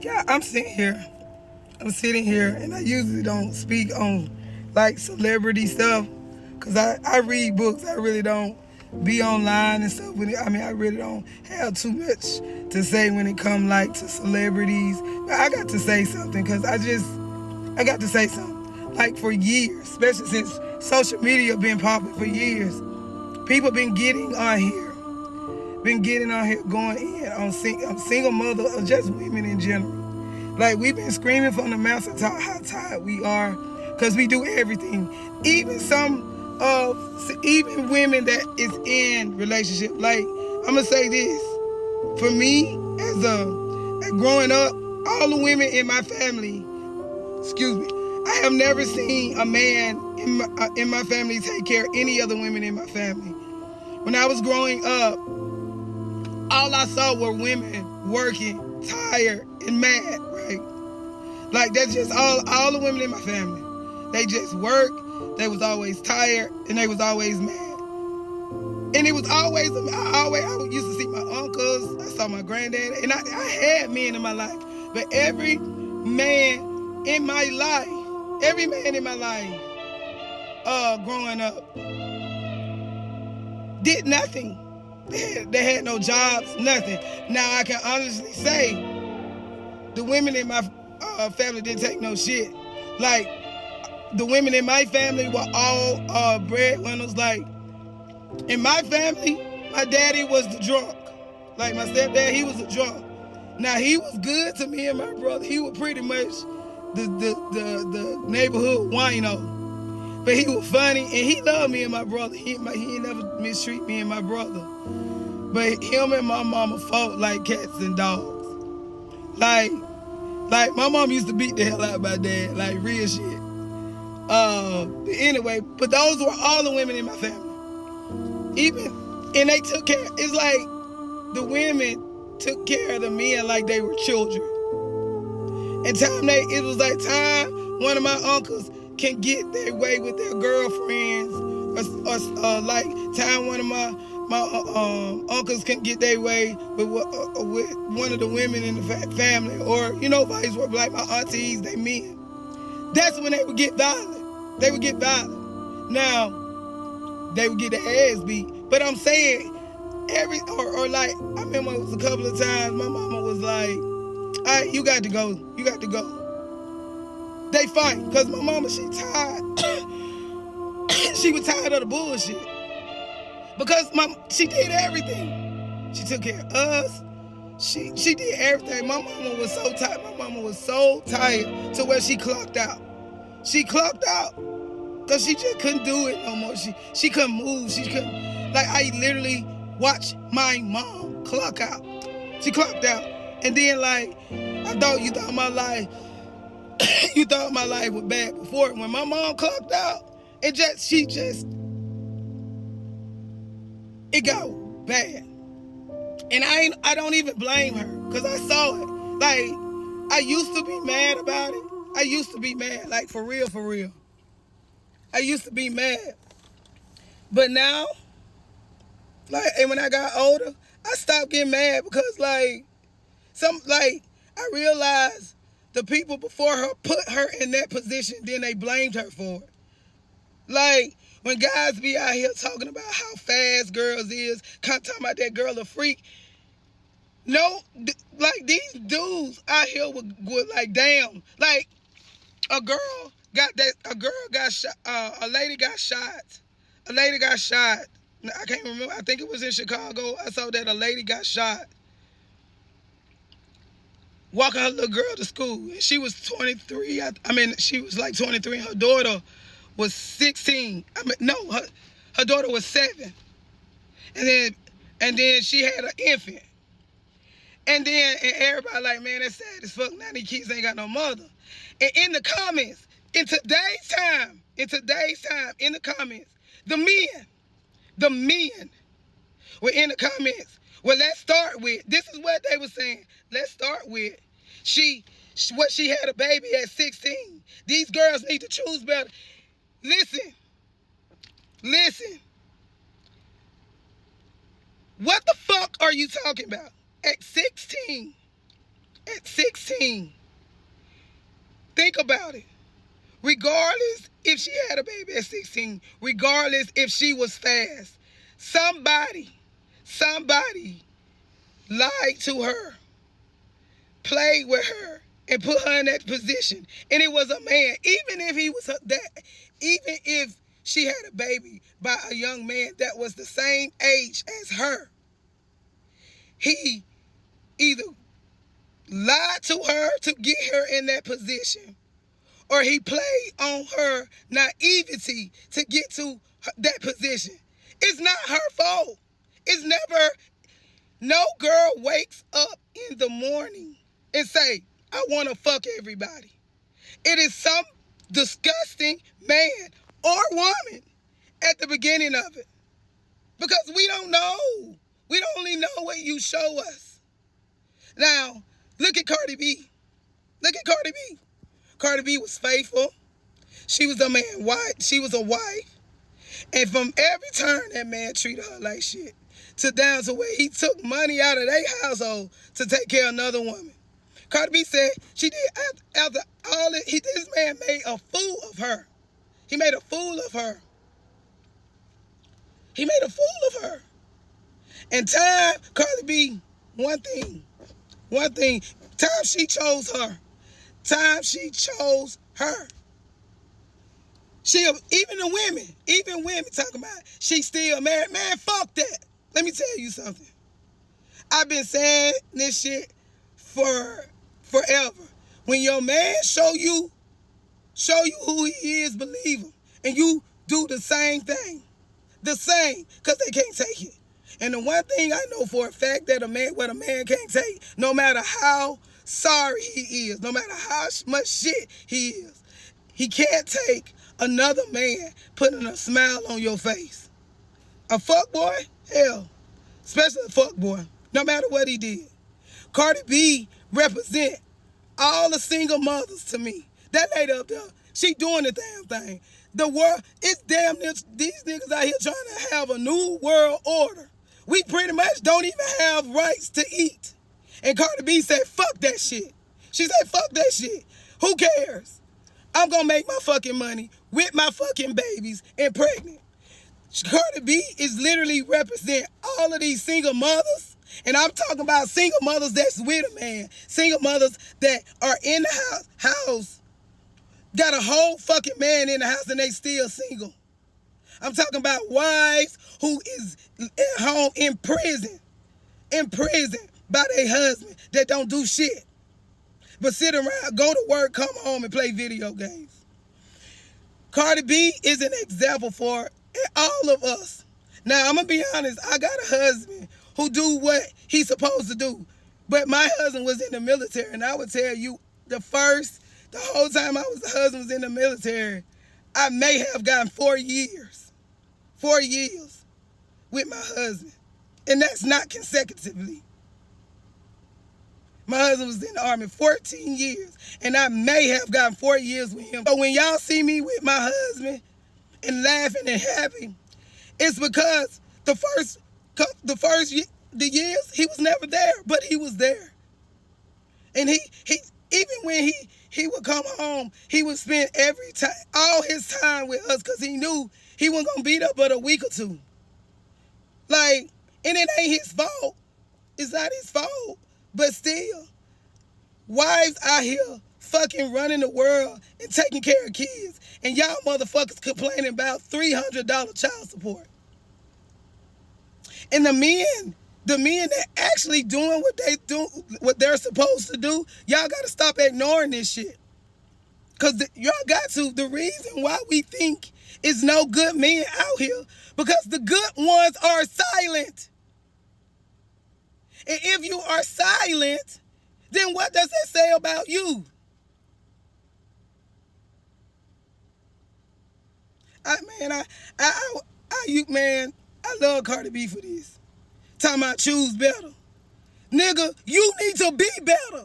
Yeah, I'm sitting here. I'm sitting here, and I usually don't speak on like celebrity stuff, cause I read books. I really don't be online and stuff. I really don't have too much to say when it come like to celebrities. But I got to say something, cause I got to say something. Like for years, especially since social media been popping for years, people been getting on here, going in on single mother or just women in general. Like we've been screaming from the mountaintop how tired we are, cause we do everything. Even women that is in relationship. Like I'm gonna say this, for me as growing up, all the women in my family, excuse me, I have never seen a man in my family take care of any other women in my family. When I was growing up, all I saw were women working, tired, and mad, right? Like that's just all the women in my family. They just work, they was always tired, and they was always mad. And it was always, I used to see my uncles, I saw my granddad, and I had men in my life. But every man in my life, growing up, did nothing. They had no jobs, nothing. Now I can honestly say the women in my family didn't take no shit. Like the women in my family were all breadwinners. Like in my family, my daddy was the drunk. Like my stepdad, he was a drunk. Now he was good to me and my brother. He was pretty much the neighborhood wino. But he was funny and he loved me and my brother. He ain't never mistreat me and my brother. But him and my mama fought like cats and dogs. Like my mom used to beat the hell out of my dad, like real shit. Anyway, but those were all the women in my family. Even, and they took care. It's like the women took care of the men like they were children. And it was like time one of my uncles can get their way with their girlfriends, or like time one of my uncles can get their way with one of the women in the family, or vice versa, like my aunties, they men. That's when they would get violent. They would get violent. Now they would get their ass beat. But I'm saying like I remember it was a couple of times my mama was like, all right, you got to go. You got to go. They fight because my mama, she tired. She was tired of the bullshit. Because she did everything. She took care of us. She did everything. My mama was so tired. My mama was so tired to where she clocked out. She clocked out because she just couldn't do it no more. She couldn't move. She couldn't. Like I literally watched my mom clock out. She clocked out. And then like, I thought you thought my life, you thought my life was bad before. When my mom clocked out, it got bad. And I don't even blame her, because I saw it. Like, I used to be mad about it. I used to be mad, like for real, for real. I used to be mad. But now, like, and when I got older, I stopped getting mad because I realized the people before her put her in that position, then they blamed her for it. Like, when guys be out here talking about how fast girls is, talking about that girl a freak. No, like these dudes out here would like, damn, like a lady got shot. A lady got shot. I can't remember. I think it was in Chicago. I saw that a lady got shot walking her little girl to school. And she was 23. She was like 23. Her daughter was 16. Her daughter was 7. And then she had an infant. And everybody like, man, that's sad as fuck. Now these kids ain't got no mother. And in the comments, in today's time, in the comments, the men were in the comments. Well, let's start with, this is what they were saying. Let's start with, she had a baby at 16. These girls need to choose better. Listen. What the fuck are you talking about? At 16, at 16. Think about it. Regardless if she had a baby at 16, regardless if she was fast, somebody lied to her, played with her, and put her in that position. And it was a man. Even if she had a baby by a young man that was the same age as her, he either lied to her to get her in that position, or he played on her naivety to get to that position. It's not her fault. It's never, no girl wakes up in the morning and say, I want to fuck everybody. It is some disgusting man or woman at the beginning of it. Because we don't know. We only know what you show us. Now, look at Cardi B. Look at Cardi B. Cardi B was faithful. She was a man's wife. She was a wife. And from every turn, that man treated her like shit. To down to where he took money out of their household to take care of another woman. Cardi B said she did, after all this man made a fool of her. He made a fool of her. He made a fool of her. And time, Cardi B, one thing, time she chose her. Time she chose her. Even women talking about she still married. Man, fuck that. Let me tell you something. I've been saying this shit for forever. When your man show you who he is, believe him. And you do the same thing. The same, because they can't take it. And the one thing I know for a fact that what a man can't take, no matter how sorry he is, no matter how much shit he is, he can't take another man putting a smile on your face. A fuckboy? Hell. Especially a fuckboy. No matter what he did. Cardi B represent all the single mothers to me. That lady up there, she doing the damn thing. The world, it's damn near, these niggas out here trying to have a new world order. We pretty much don't even have rights to eat. And Cardi B said, fuck that shit. She said, fuck that shit. Who cares? I'm gonna make my fucking money with my fucking babies and pregnant. Cardi B is literally represent all of these single mothers. And I'm talking about single mothers that's with a man. Single mothers that are in the house, got a whole fucking man in the house and they still single. I'm talking about wives who is at home in prison by their husband that don't do shit. But sit around, go to work, come home and play video games. Cardi B is an example for all of us. Now, I'm going to be honest. I got a husband who do what he's supposed to do. But my husband was in the military, and I would tell you, the whole time the husband was in the military, I may have gotten 4 years. 4 years with my husband. And that's not consecutively. My husband was in the Army 14 years, and I may have gotten 4 years with him. So when y'all see me with my husband and laughing and happy, it's because the years he was never there, but he was there. And he even when he would come home, he would spend all his time with us because he knew he wasn't gonna be there but a week or two. Like, and it ain't his fault. It's not his fault. But still, wives out here fucking running the world and taking care of kids. And y'all motherfuckers complaining about $300 child support. And the men that actually doing what they're supposed to do, y'all gotta stop ignoring this shit. Cause y'all got to. The reason why we think is no good men out here, because the good ones are silent. And if you are silent, then what does that say about you? I love Cardi B for this. Talking about choose better. Nigga, you need to be better.